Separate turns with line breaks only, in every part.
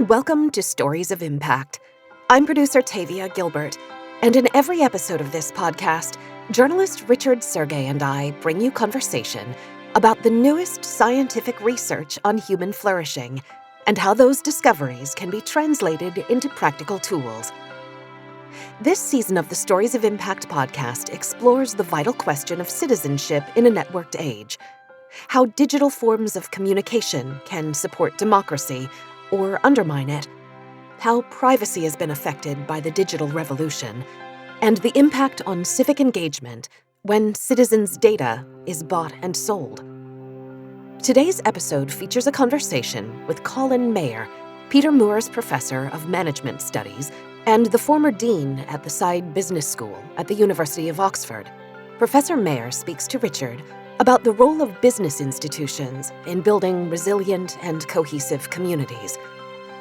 Welcome to Stories of Impact. I'm producer Tavia Gilbert, and in every episode of this podcast, journalist Richard Sergay and I bring you conversation about the newest scientific research on human flourishing and how those discoveries can be translated into practical tools. This season of the Stories of Impact podcast explores the vital question of citizenship in a networked age, how digital forms of communication can support democracy or undermine it, how privacy has been affected by the digital revolution, and the impact on civic engagement when citizens' data is bought and sold. Today's episode features a conversation with Colin Mayer, Peter Moore's Professor of Management Studies and the former Dean at the Saïd Business School at the University of Oxford. Professor Mayer speaks to Richard about the role of business institutions in building resilient and cohesive communities,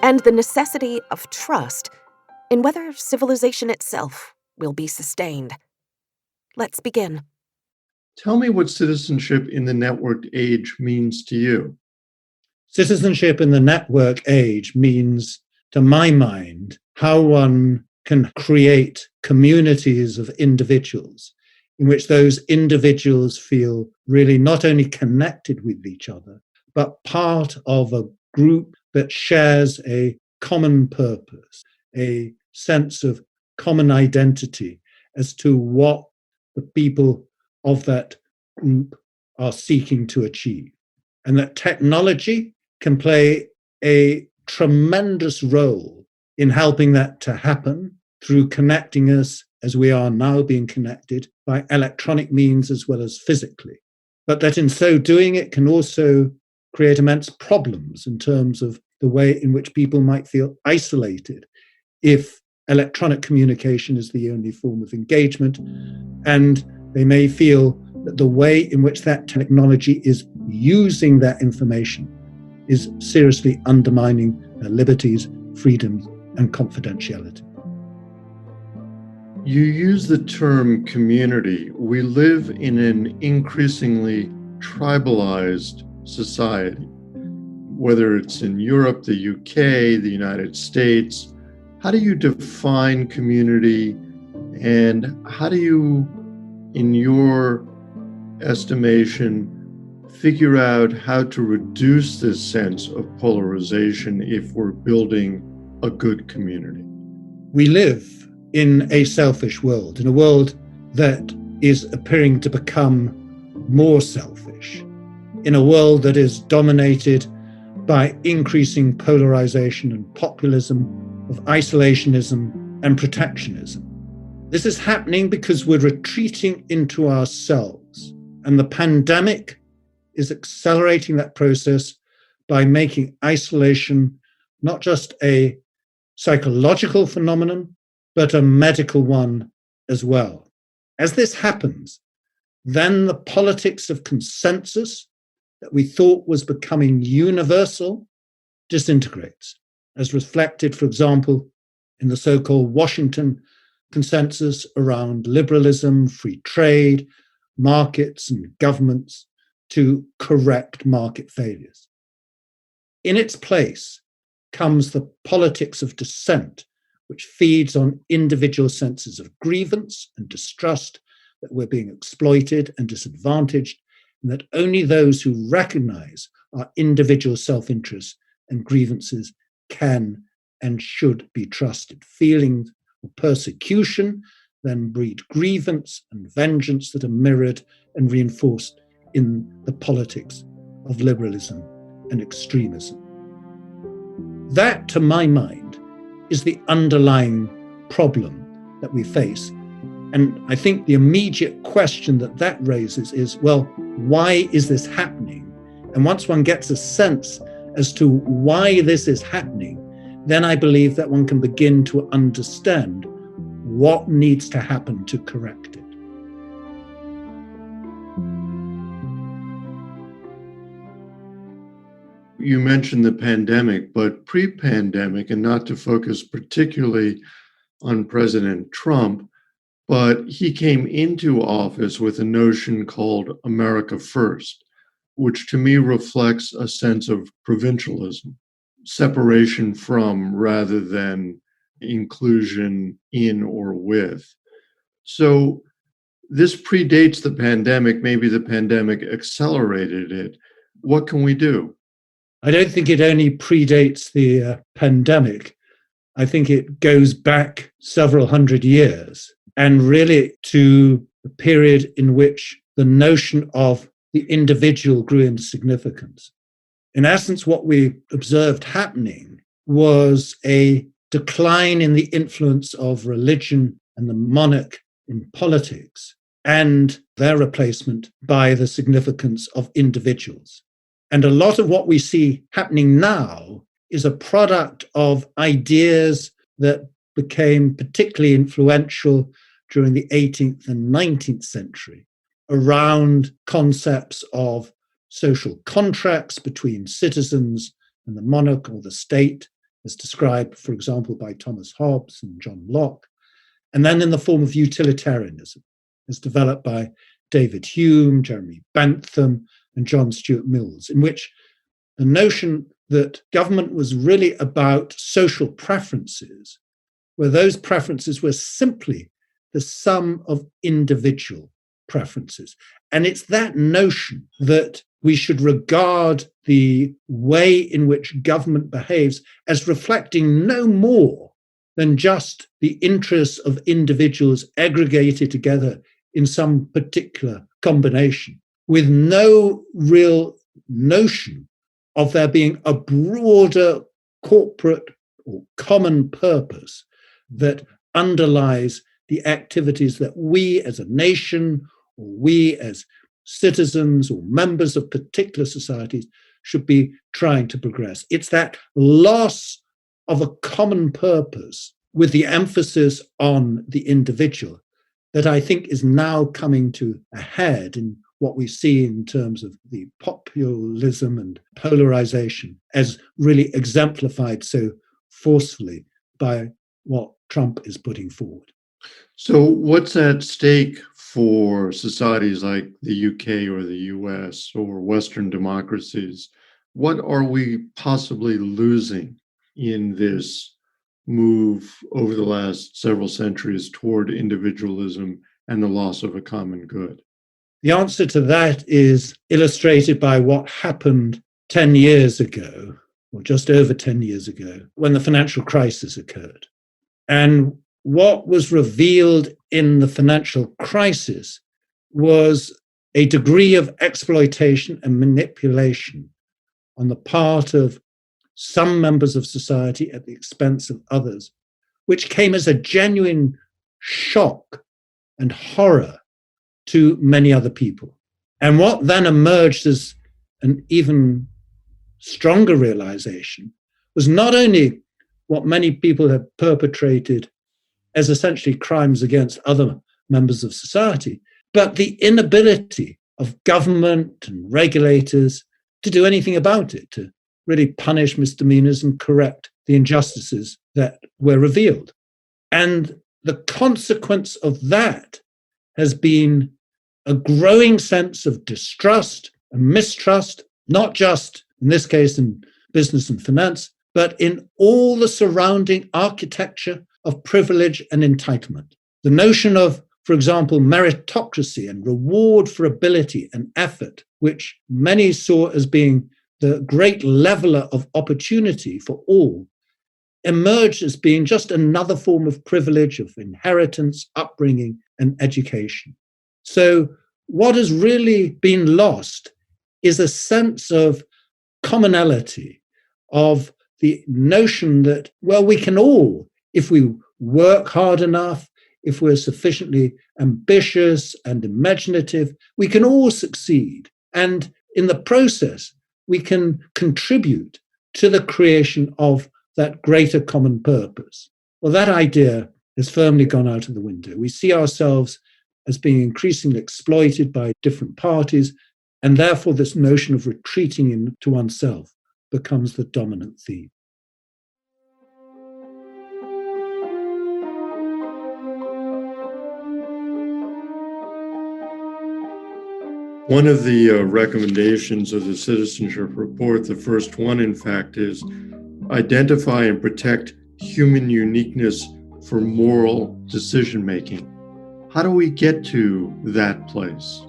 and the necessity of trust in whether civilization itself will be sustained. Let's begin.
Tell me what citizenship in the networked age means to you.
Citizenship in the network age means, to my mind, how one can create communities of individuals in which those individuals feel really not only connected with each other, but part of a group that shares a common purpose, a sense of common identity as to what the people of that group are seeking to achieve. And that technology can play a tremendous role in helping that to happen through connecting us as we are now being connected by electronic means as well as physically. But that in so doing, it can also create immense problems in terms of the way in which people might feel isolated if electronic communication is the only form of engagement, and they may feel that the way in which that technology is using that information is seriously undermining their liberties, freedoms, and confidentiality.
You use the term community. We live in an increasingly tribalized society, whether it's in Europe, the UK, the United States. How do you define community, and how do you, in your estimation, figure out how to reduce this sense of polarization if we're building a good community?
We live in a selfish world, in a world that is appearing to become more selfish, in a world that is dominated by increasing polarization and populism, of isolationism and protectionism. This is happening because we're retreating into ourselves, and the pandemic is accelerating that process by making isolation not just a psychological phenomenon, but a medical one as well. As this happens, then the politics of consensus that we thought was becoming universal disintegrates, as reflected, for example, in the so-called Washington consensus around liberalism, free trade, markets, and governments to correct market failures. In its place comes the politics of dissent, which feeds on individual senses of grievance and distrust that we're being exploited and disadvantaged, and that only those who recognize our individual self-interest and grievances can and should be trusted. Feelings of persecution then breed grievance and vengeance that are mirrored and reinforced in the politics of liberalism and extremism. That, to my mind, is the underlying problem that we face. And I think the immediate question that raises is, well, why is this happening? And once one gets a sense as to why this is happening, then I believe that one can begin to understand what needs to happen to correct it.
You mentioned the pandemic, but pre-pandemic, and not to focus particularly on President Trump, but he came into office with a notion called America First, which to me reflects a sense of provincialism. separation from rather than inclusion in or with. So this predates the pandemic. Maybe the pandemic accelerated it. What can we do?
I don't think it only predates the pandemic. I think it goes back several hundred years, and really to the period in which the notion of the individual grew into significance. In essence, what we observed happening was a decline in the influence of religion and the monarch in politics, and their replacement by the significance of individuals. And a lot of what we see happening now is a product of ideas that became particularly influential during the 18th and 19th century around concepts of social contracts between citizens and the monarch or the state, as described, for example, by Thomas Hobbes and John Locke, and then in the form of utilitarianism, as developed by David Hume, Jeremy Bentham, and John Stuart Mills, in which the notion that government was really about social preferences, where those preferences were simply the sum of individual preferences. And it's that notion that we should regard the way in which government behaves as reflecting no more than just the interests of individuals aggregated together in some particular combination, with no real notion of there being a broader corporate or common purpose that underlies the activities that we as a nation or we as citizens or members of particular societies should be trying to progress. It's that loss of a common purpose with the emphasis on the individual that I think is now coming to a head in what we see in terms of the populism and polarization, as really exemplified so forcefully by what Trump is putting forward.
So what's at stake for societies like the UK or the US or Western democracies? What are we possibly losing in this move over the last several centuries toward individualism and the loss of a common good?
The answer to that is illustrated by what happened 10 years ago, or just over 10 years ago, when the financial crisis occurred. And what was revealed in the financial crisis was a degree of exploitation and manipulation on the part of some members of society at the expense of others, which came as a genuine shock and horror to many other people. And what then emerged as an even stronger realization was not only what many people had perpetrated as essentially crimes against other members of society, but the inability of government and regulators to do anything about it, to really punish misdemeanors and correct the injustices that were revealed. And the consequence of that has been a growing sense of distrust and mistrust, not just in this case in business and finance, but in all the surrounding architecture of privilege and entitlement. The notion of, for example, meritocracy and reward for ability and effort, which many saw as being the great leveler of opportunity for all, emerged as being just another form of privilege, of inheritance, upbringing, and education. So what has really been lost is a sense of commonality, of the notion that, well, we can all, if we work hard enough, if we're sufficiently ambitious and imaginative, we can all succeed. And in the process, we can contribute to the creation of that greater common purpose. Well, that idea has firmly gone out of the window. We see ourselves as being increasingly exploited by different parties, and therefore this notion of retreating into oneself becomes the dominant theme.
One of the recommendations of the citizenship report, the first one, in fact, is identify and protect human uniqueness for moral decision-making. How do we get to that place?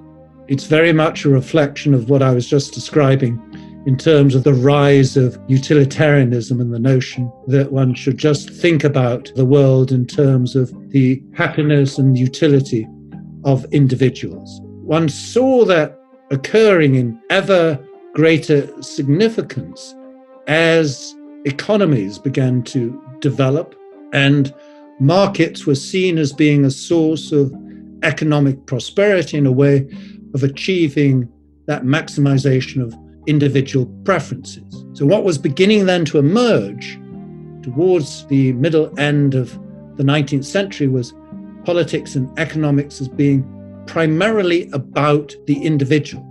It's very much a reflection of what I was just describing in terms of the rise of utilitarianism and the notion that one should just think about the world in terms of the happiness and utility of individuals. One saw that occurring in ever greater significance as economies began to develop and markets were seen as being a source of economic prosperity in a way of achieving that maximization of individual preferences. So what was beginning then to emerge towards the middle end of the 19th century was politics and economics as being primarily about the individual.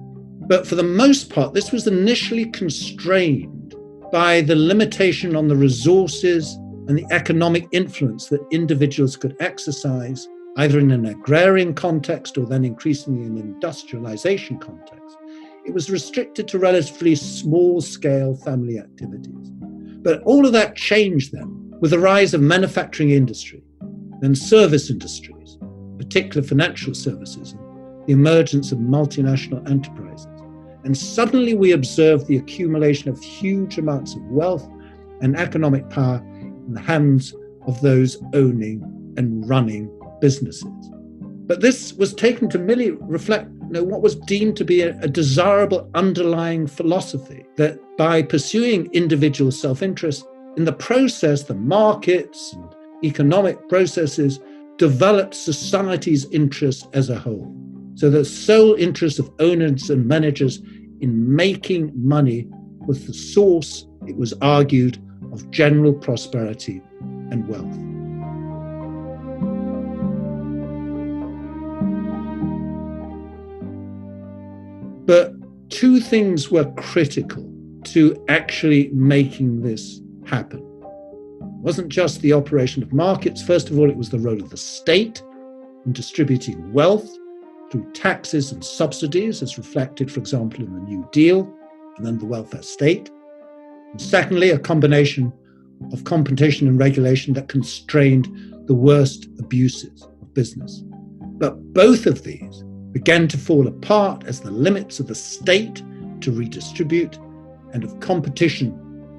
But for the most part, this was initially constrained by the limitation on the resources and the economic influence that individuals could exercise, either in an agrarian context or then increasingly in an industrialization context. It was restricted to relatively small-scale family activities. But all of that changed then with the rise of manufacturing industry, then service industries, in particular financial services, and the emergence of multinational enterprises. And suddenly we observed the accumulation of huge amounts of wealth and economic power in the hands of those owning and running businesses. But this was taken to merely reflect what was deemed to be a desirable underlying philosophy, that by pursuing individual self-interest, in the process, the markets and economic processes developed society's interest as a whole. So the sole interest of owners and managers in making money was the source, it was argued, of general prosperity and wealth. But two things were critical to actually making this happen. It wasn't just the operation of markets. First of all, it was the role of the state in distributing wealth through taxes and subsidies, as reflected, for example, in the New Deal, and then the welfare state. And secondly, a combination of competition and regulation that constrained the worst abuses of business. But both of these began to fall apart as the limits of the state to redistribute and of competition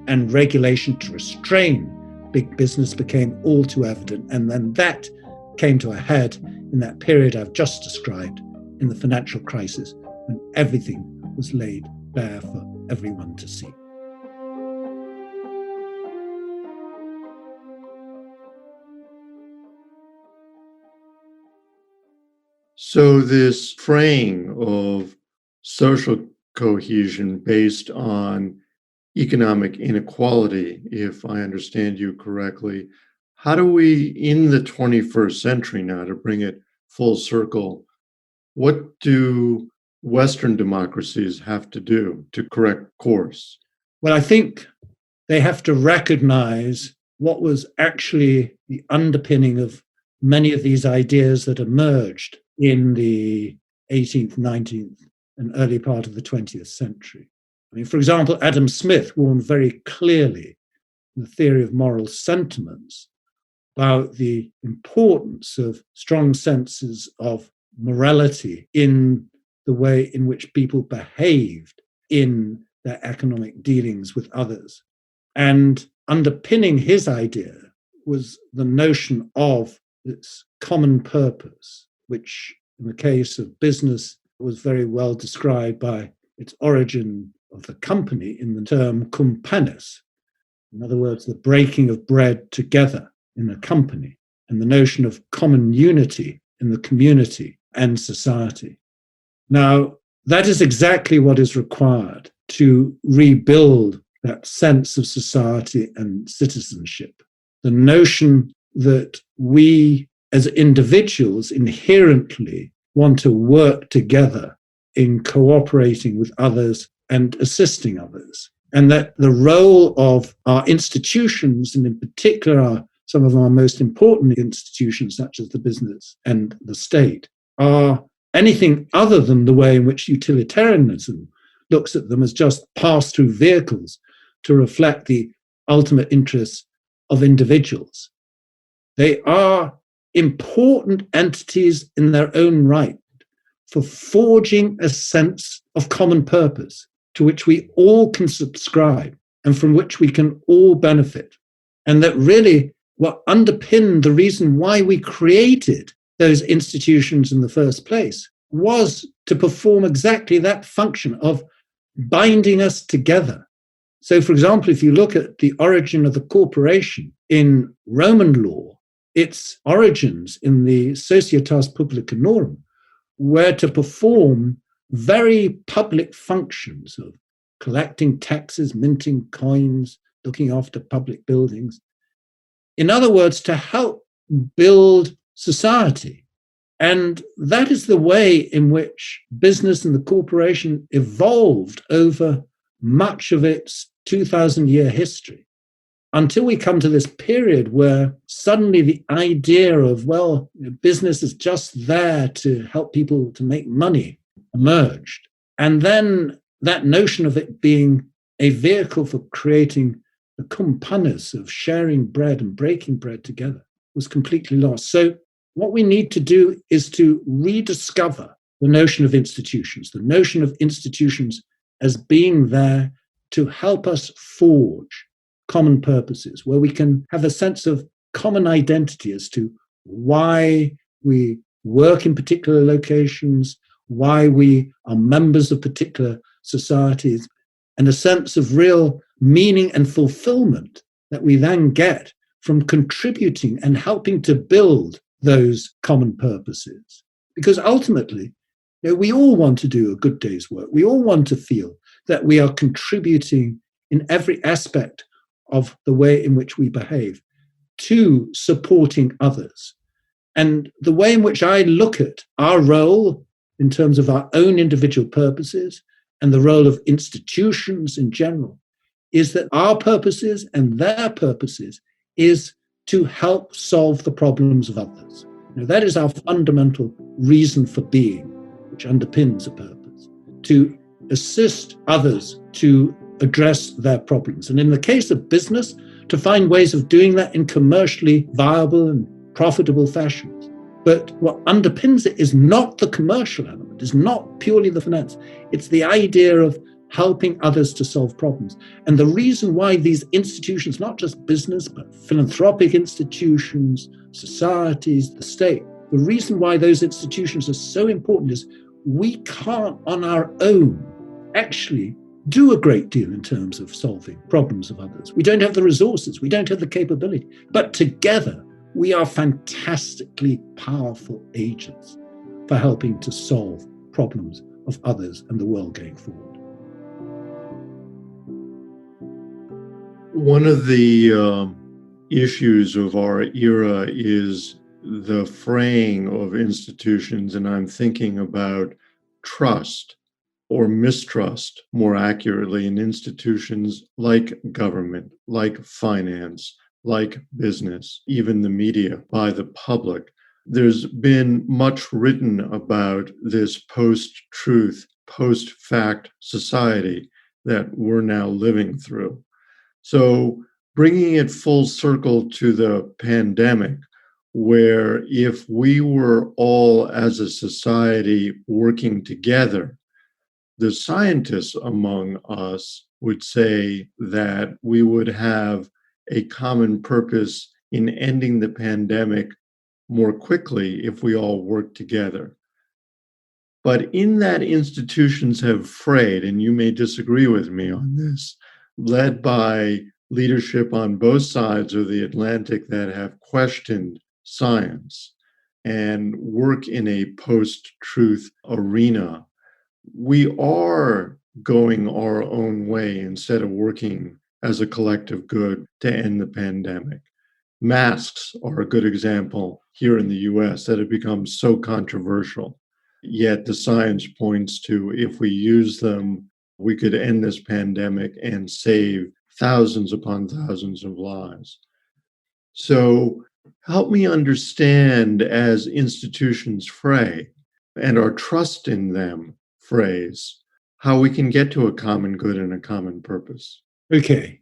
and regulation to restrain big business became all too evident. And then that came to a head in that period I've just described, in the financial crisis, when everything was laid bare for everyone to see.
So this fraying of social cohesion based on economic inequality, if I understand you correctly, how do we, in the 21st century now, to bring it full circle, what do Western democracies have to do to correct course?
Well, I think they have to recognize what was actually the underpinning of many of these ideas that emerged in the 18th, 19th, and early part of the 20th century. I mean, for example, Adam Smith warned very clearly in the theory of moral sentiments about the importance of strong senses of morality in the way in which people behaved in their economic dealings with others. And underpinning his idea was the notion of its common purpose, which in the case of business was very well described by its origin of the company in the term cum panis. In other words, the breaking of bread together in a company, and the notion of common unity in the community and society. Now, that is exactly what is required to rebuild that sense of society and citizenship. The notion that we as individuals inherently want to work together in cooperating with others and assisting others. And that the role of our institutions, and in particular some of our most important institutions, such as the business and the state, are anything other than the way in which utilitarianism looks at them as just pass-through vehicles to reflect the ultimate interests of individuals. They are important entities in their own right for forging a sense of common purpose to which we all can subscribe and from which we can all benefit. And that really what underpinned the reason why we created those institutions in the first place was to perform exactly that function of binding us together. So, for example, if you look at the origin of the corporation in Roman law, its origins in the Societas Publicanorum were to perform very public functions of collecting taxes, minting coins, looking after public buildings. In other words, to help build society. And that is the way in which business and the corporation evolved over much of its 2,000-year history, until we come to this period where suddenly the idea of, well, business is just there to help people to make money emerged. And then that notion of it being a vehicle for creating the kumpanis of sharing bread and breaking bread together was completely lost. So what we need to do is to rediscover the notion of institutions as being there to help us forge common purposes, where we can have a sense of common identity as to why we work in particular locations, why we are members of particular societies, and a sense of real meaning and fulfillment that we then get from contributing and helping to build those common purposes. Because ultimately, we all want to do a good day's work. We all want to feel that we are contributing in every aspect of the way in which we behave to supporting others. And the way in which I look at our role in terms of our own individual purposes and the role of institutions in general is that our purposes and their purposes is to help solve the problems of others. That is our fundamental reason for being, which underpins a purpose, to assist others to address their problems. And in the case of business, to find ways of doing that in commercially viable and profitable fashions. But what underpins it is not the commercial element, is not purely the finance. It's the idea of helping others to solve problems. And the reason why these institutions, not just business, but philanthropic institutions, societies, the state, the reason why those institutions are so important is we can't on our own actually do a great deal in terms of solving problems of others. We don't have the resources, we don't have the capability, but together we are fantastically powerful agents for helping to solve problems of others and the world going forward.
One of the issues of our era is the fraying of institutions, and I'm thinking about trust or mistrust, more accurately, in institutions like government, like finance, like business, even the media, by the public. There's been much written about this post-truth, post-fact society that we're now living through. So bringing it full circle to the pandemic, where if we were all as a society working together, the scientists among us would say that we would have a common purpose in ending the pandemic more quickly if we all worked together. But in that, institutions have frayed, and you may disagree with me on this, led by leadership on both sides of the Atlantic that have questioned science and work in a post-truth arena. We are going our own way instead of working as a collective good to end the pandemic. Masks are a good example here in the US that have become so controversial. Yet the science points to if we use them, we could end this pandemic and save thousands upon thousands of lives. So help me understand, as institutions fray and our trust in them frays, how we can get to a common good and a common purpose.
Okay.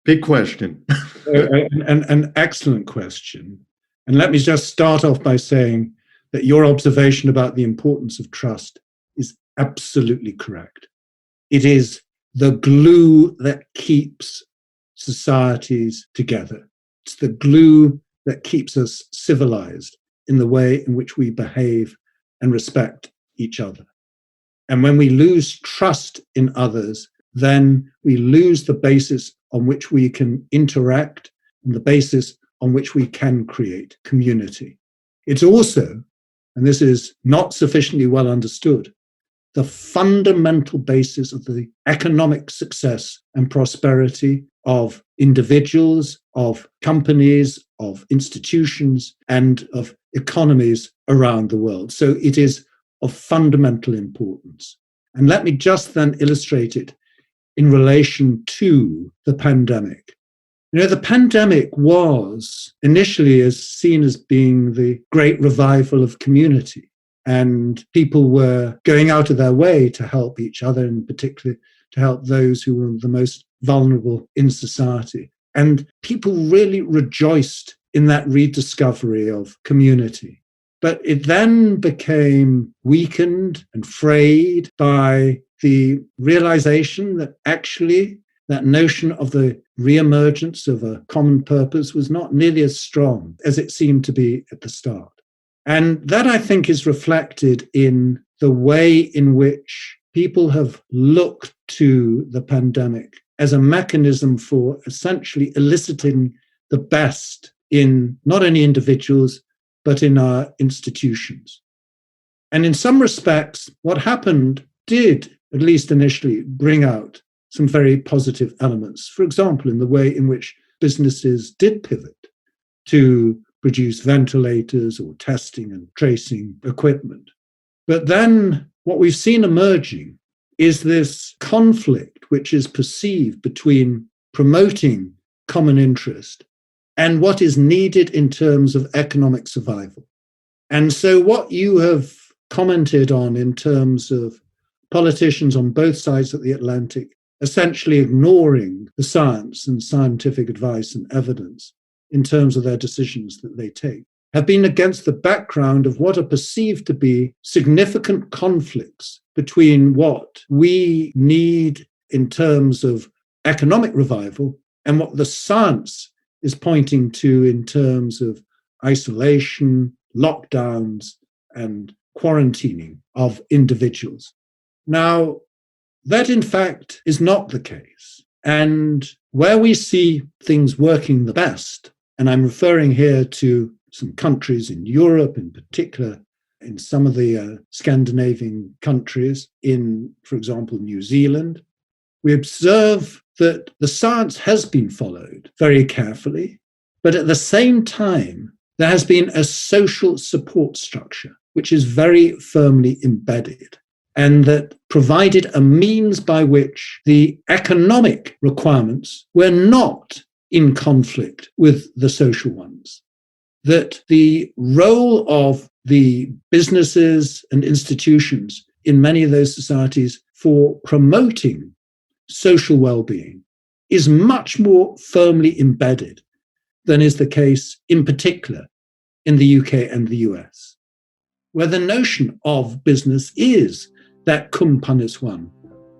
Big question.
An excellent question. And let me just start off by saying that your observation about the importance of trust is absolutely correct. It is the glue that keeps societies together. It's the glue that keeps us civilized in the way in which we behave and respect each other. And when we lose trust in others, then we lose the basis on which we can interact and the basis on which we can create community. It's also, and this is not sufficiently well understood, the fundamental basis of the economic success and prosperity of individuals, of companies, of institutions, and of economies around the world. So it is of fundamental importance. And let me just then illustrate it in relation to the pandemic. You know, the pandemic was initially seen as being the great revival of community, and people were going out of their way to help each other, in particular to help those who were the most vulnerable in society. And people really rejoiced in that rediscovery of community. But it then became weakened and frayed by the realization that actually that notion of the reemergence of a common purpose was not nearly as strong as it seemed to be at the start. And that, I think, is reflected in the way in which people have looked to the pandemic as a mechanism for essentially eliciting the best in not only individuals, but in our institutions. And in some respects, what happened did, at least initially, bring out some very positive elements. For example, in the way in which businesses did pivot to produce ventilators or testing and tracing equipment. But then what we've seen emerging is this conflict which is perceived between promoting common interest and what is needed in terms of economic survival. And so what you have commented on in terms of politicians on both sides of the Atlantic essentially ignoring the science and scientific advice and evidence in terms of their decisions that they take, have been against the background of what are perceived to be significant conflicts between what we need in terms of economic revival and what the science is pointing to in terms of isolation, lockdowns, and quarantining of individuals. Now, that in fact is not the case. And where we see things working the best, and I'm referring here to some countries in Europe in particular, in some of the Scandinavian countries, in, for example, New Zealand, we observe that the science has been followed very carefully, but at the same time, there has been a social support structure which is very firmly embedded and that provided a means by which the economic requirements were not in conflict with the social ones. That the role of the businesses and institutions in many of those societies for promoting social well-being is much more firmly embedded than is the case in particular in the UK and the US, where the notion of business is that cum panis one,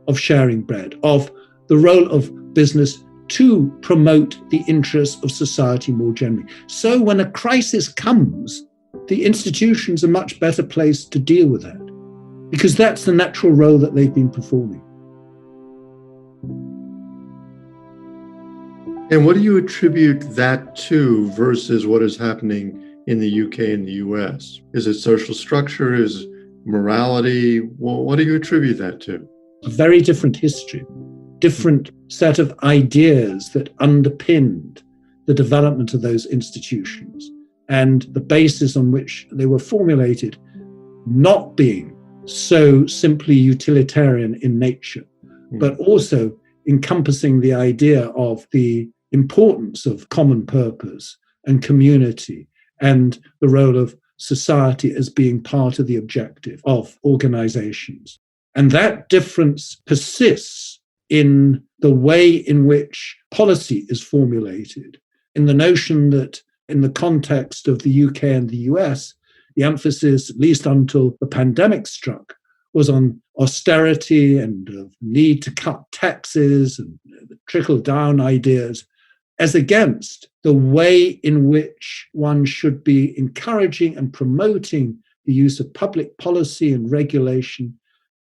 of sharing bread, of the role of business to promote the interests of society more generally. So when a crisis comes, the institutions are much better placed to deal with that, because that's the natural role that they've been performing.
And what do you attribute that to versus what is happening in the UK and the US? Is it social structure? Is it morality? Well, what do you attribute that to?
A very different history, different set of ideas that underpinned the development of those institutions and the basis on which they were formulated not being so simply utilitarian in nature, but also encompassing the idea of the importance of common purpose and community and the role of society as being part of the objective of organizations. And that difference persists in the way in which policy is formulated, in the notion that in the context of the UK and the US, the emphasis, at least until the pandemic struck, was on austerity and the need to cut taxes and trickle-down ideas, as against the way in which one should be encouraging and promoting the use of public policy and regulation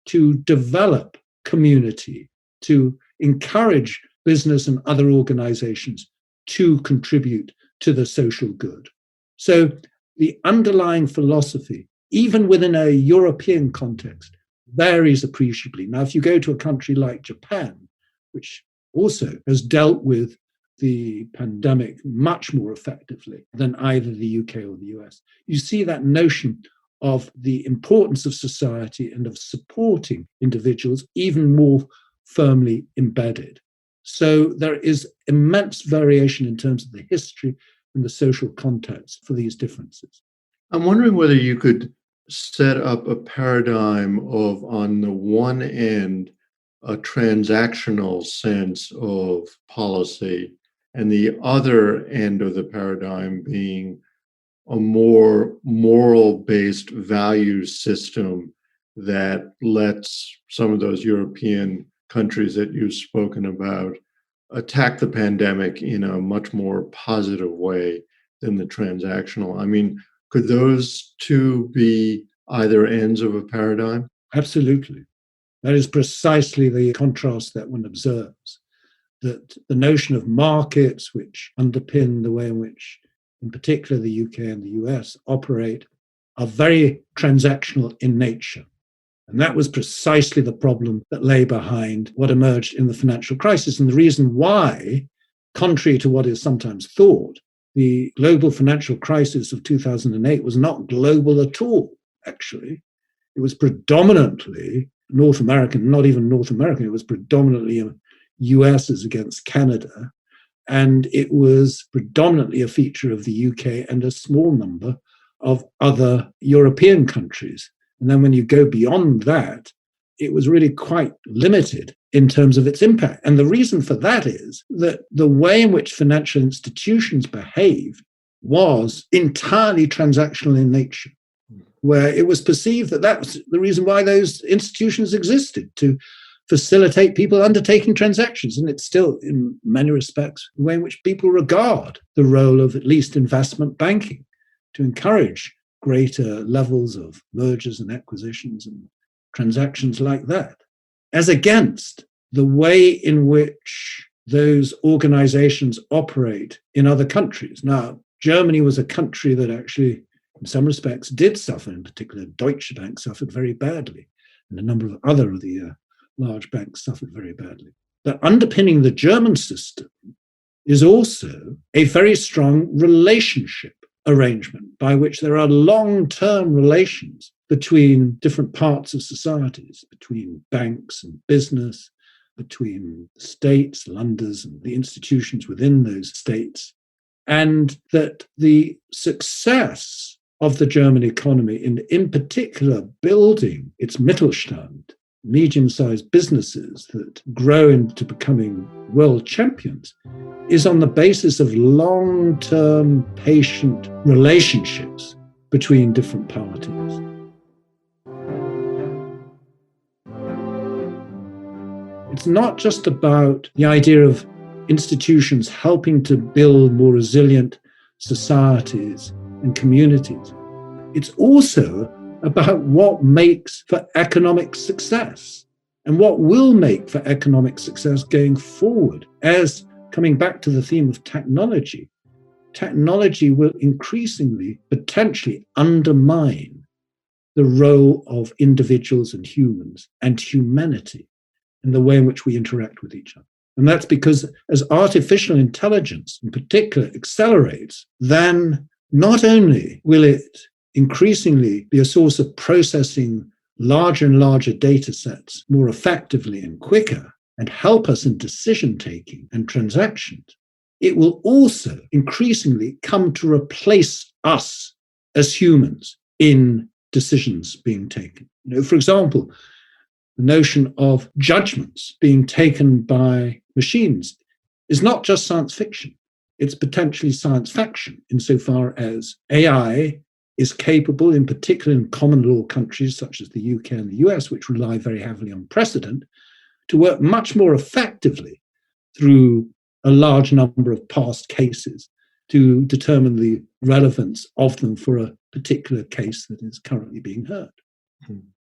to develop community, to encourage business and other organizations to contribute to the social good. So the underlying philosophy, even within a European context, varies appreciably. Now, if you go to a country like Japan, which also has dealt with the pandemic much more effectively than either the UK or the US, you see that notion of the importance of society and of supporting individuals even more firmly embedded. So there is immense variation in terms of the history and the social context for these differences.
I'm wondering whether you could set up a paradigm of, on the one end, a transactional sense of policy, and the other end of the paradigm being a more moral-based value system that lets some of those European countries that you've spoken about attack the pandemic in a much more positive way than the transactional. I mean, could those two be either ends of a paradigm?
Absolutely. That is precisely the contrast that one observes, that the notion of markets, which underpin the way in which, in particular, the UK and the US operate, are very transactional in nature. And that was precisely the problem that lay behind what emerged in the financial crisis. And the reason why, contrary to what is sometimes thought, the global financial crisis of 2008 was not global at all, actually. It was predominantly North American, not even North American, it was predominantly US as against Canada. And it was predominantly a feature of the UK and a small number of other European countries. And then when you go beyond that, it was really quite limited in terms of its impact. And the reason for that is that the way in which financial institutions behaved was entirely transactional in nature, where it was perceived that that was the reason why those institutions existed, to facilitate people undertaking transactions. And it's still, in many respects, the way in which people regard the role of at least investment banking, to encourage greater levels of mergers and acquisitions and transactions like that, as against the way in which those organizations operate in other countries. Now, Germany was a country that actually, in some respects, did suffer. In particular, Deutsche Bank suffered very badly, and a number of other of the large banks suffered very badly. But underpinning the German system is also a very strong relationship arrangement by which there are long-term relations between different parts of societies, between banks and business, between states, Länders, and the institutions within those states, and that the success of the German economy, in particular building its Mittelstand, medium-sized businesses that grow into becoming world champions, is on the basis of long-term, patient relationships between different parties. It's not just about the idea of institutions helping to build more resilient societies and communities. It's also about what makes for economic success and what will make for economic success going forward. As, coming back to the theme of technology, technology will increasingly potentially undermine the role of individuals and humans and humanity in the way in which we interact with each other. And that's because as artificial intelligence in particular accelerates, then not only will it increasingly be a source of processing larger and larger data sets more effectively and quicker and help us in decision-taking and transactions, it will also increasingly come to replace us as humans in decisions being taken. For example, the notion of judgments being taken by machines is not just science fiction. It's potentially science fiction insofar as AI is capable, in particular in common law countries such as the UK and the US, which rely very heavily on precedent, to work much more effectively through a large number of past cases to determine the relevance of them for a particular case that is currently being heard.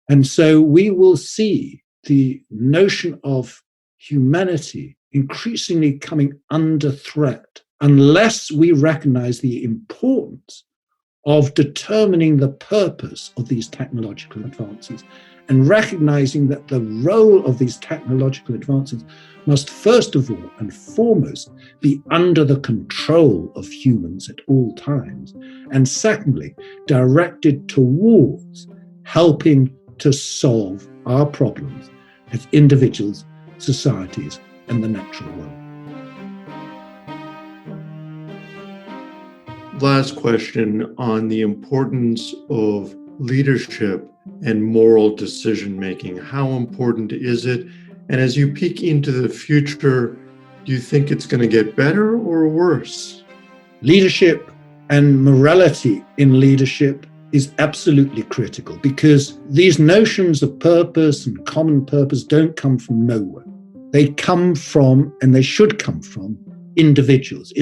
And so we will see the notion of humanity increasingly coming under threat unless we recognize the importance of determining the purpose of these technological advances and recognizing that the role of these technological advances must first of all and foremost be under the control of humans at all times, and secondly, directed towards helping to solve our problems as individuals, societies, and the natural world.
Last question on the importance of leadership and moral decision-making. How important is it? And as you peek into the future, do you think it's going to get better or worse?
Leadership and morality in leadership is absolutely critical, because these notions of purpose and common purpose don't come from nowhere. They come from, and they should come from, individuals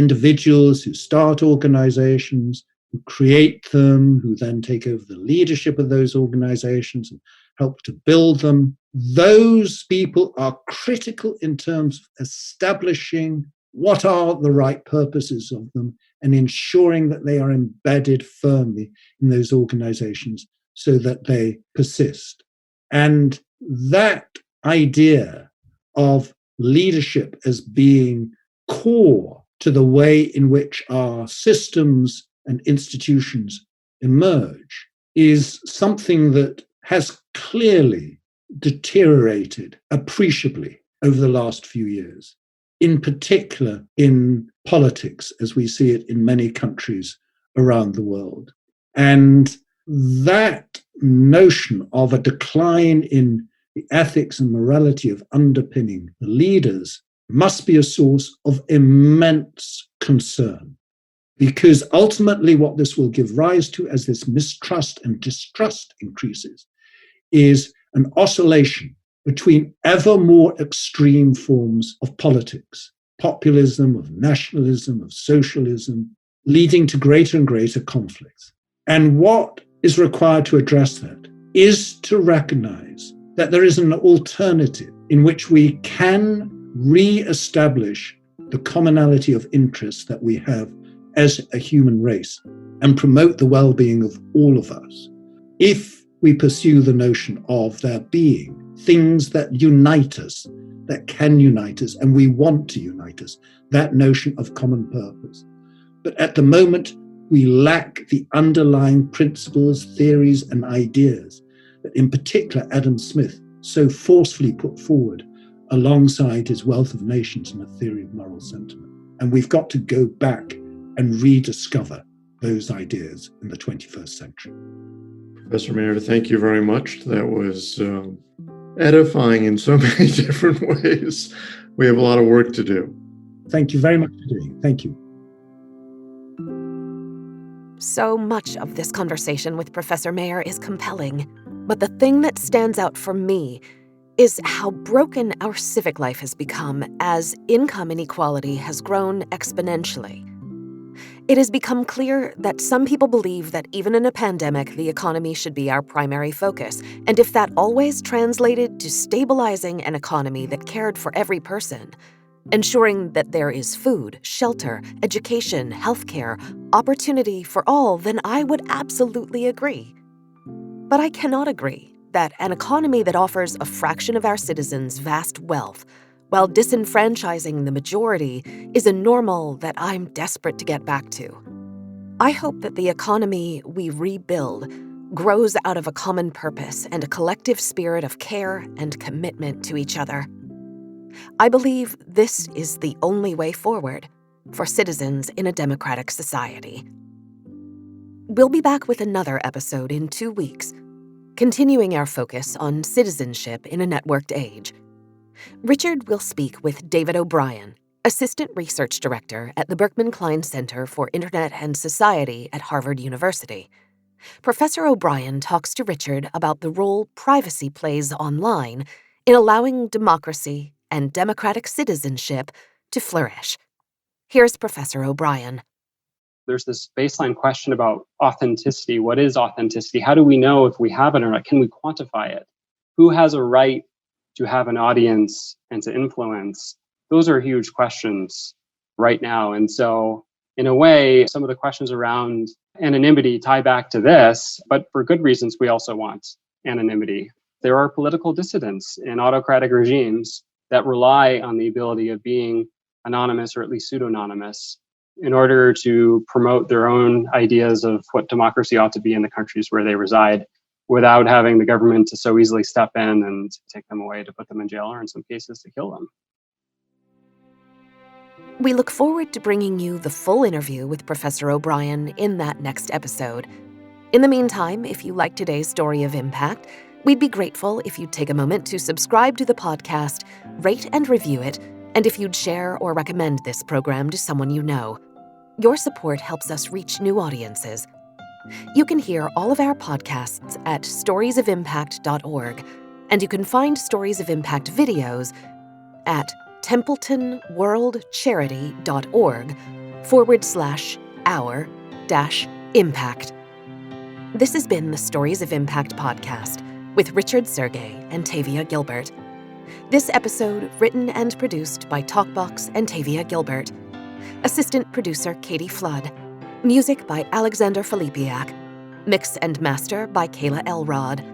who start organizations, who create them, who then take over the leadership of those organizations and help to build them. Those people are critical in terms of establishing what are the right purposes of them and ensuring that they are embedded firmly in those organizations so that they persist. And that idea of leadership as being core to the way in which our systems and institutions emerge is something that has clearly deteriorated appreciably over the last few years, in particular in politics, as we see it in many countries around the world. And that notion of a decline in the ethics and morality of underpinning the leaders must be a source of immense concern, because ultimately what this will give rise to, as this mistrust and distrust increases, is an oscillation between ever more extreme forms of politics, populism, of nationalism, of socialism, leading to greater and greater conflicts. And what is required to address that is to recognize that there is an alternative in which we can re-establish the commonality of interests that we have as a human race and promote the well-being of all of us if we pursue the notion of there being things that unite us, that can unite us, and we want to unite us, that notion of common purpose. But at the moment, we lack the underlying principles, theories, and ideas that in particular Adam Smith so forcefully put forward alongside his Wealth of Nations and a theory of moral sentiment. And we've got to go back and rediscover those ideas in the 21st century.
Professor Mayer, thank you very much. That was edifying in so many different ways. We have a lot of work to do.
Thank you very much for doing it. Thank you.
So much of this conversation with Professor Mayer is compelling, but the thing that stands out for me is how broken our civic life has become as income inequality has grown exponentially. It has become clear that some people believe that even in a pandemic, the economy should be our primary focus, and if that always translated to stabilizing an economy that cared for every person, ensuring that there is food, shelter, education, healthcare, opportunity for all, then I would absolutely agree. But I cannot agree that an economy that offers a fraction of our citizens vast wealth while disenfranchising the majority is a normal that I'm desperate to get back to. I hope that the economy we rebuild grows out of a common purpose and a collective spirit of care and commitment to each other. I believe this is the only way forward for citizens in a democratic society. We'll be back with another episode in 2 weeks. continuing our focus on citizenship in a networked age. Richard will speak with David O'Brien, Assistant Research Director at the Berkman Klein Center for Internet and Society at Harvard University. Professor O'Brien talks to Richard about the role privacy plays online in allowing democracy and democratic citizenship to flourish. Here's Professor O'Brien.
There's this baseline question about authenticity. What is authenticity? How do we know if we have it or not? Can we quantify it? Who has a right to have an audience and to influence? Those are huge questions right now. And so, in a way, some of the questions around anonymity tie back to this, but for good reasons, we also want anonymity. There are political dissidents in autocratic regimes that rely on the ability of being anonymous or at least pseudonymous in order to promote their own ideas of what democracy ought to be in the countries where they reside without having the government to so easily step in and take them away, to put them in jail, or in some cases to kill them.
We look forward to bringing you the full interview with Professor O'Brien in that next episode. In the meantime, if you like today's story of impact, we'd be grateful if you'd take a moment to subscribe to the podcast, rate and review it, and if you'd share or recommend this program to someone you know. Your support helps us reach new audiences. You can hear all of our podcasts at storiesofimpact.org, and you can find Stories of Impact videos at templetonworldcharity.org/our-impact. This has been the Stories of Impact podcast with Richard Sergay and Tavia Gilbert. This episode written and produced by Talkbox and Tavia Gilbert. Assistant producer Katie Flood. Music by Alexander Filipiak. Mix and master by Kayla Elrod.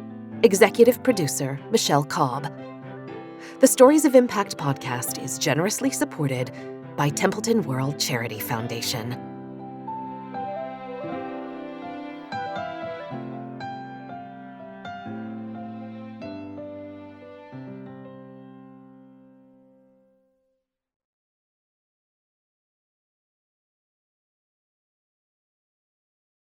Executive producer Michelle Cobb. The Stories of Impact podcast is generously supported by Templeton World Charity Foundation.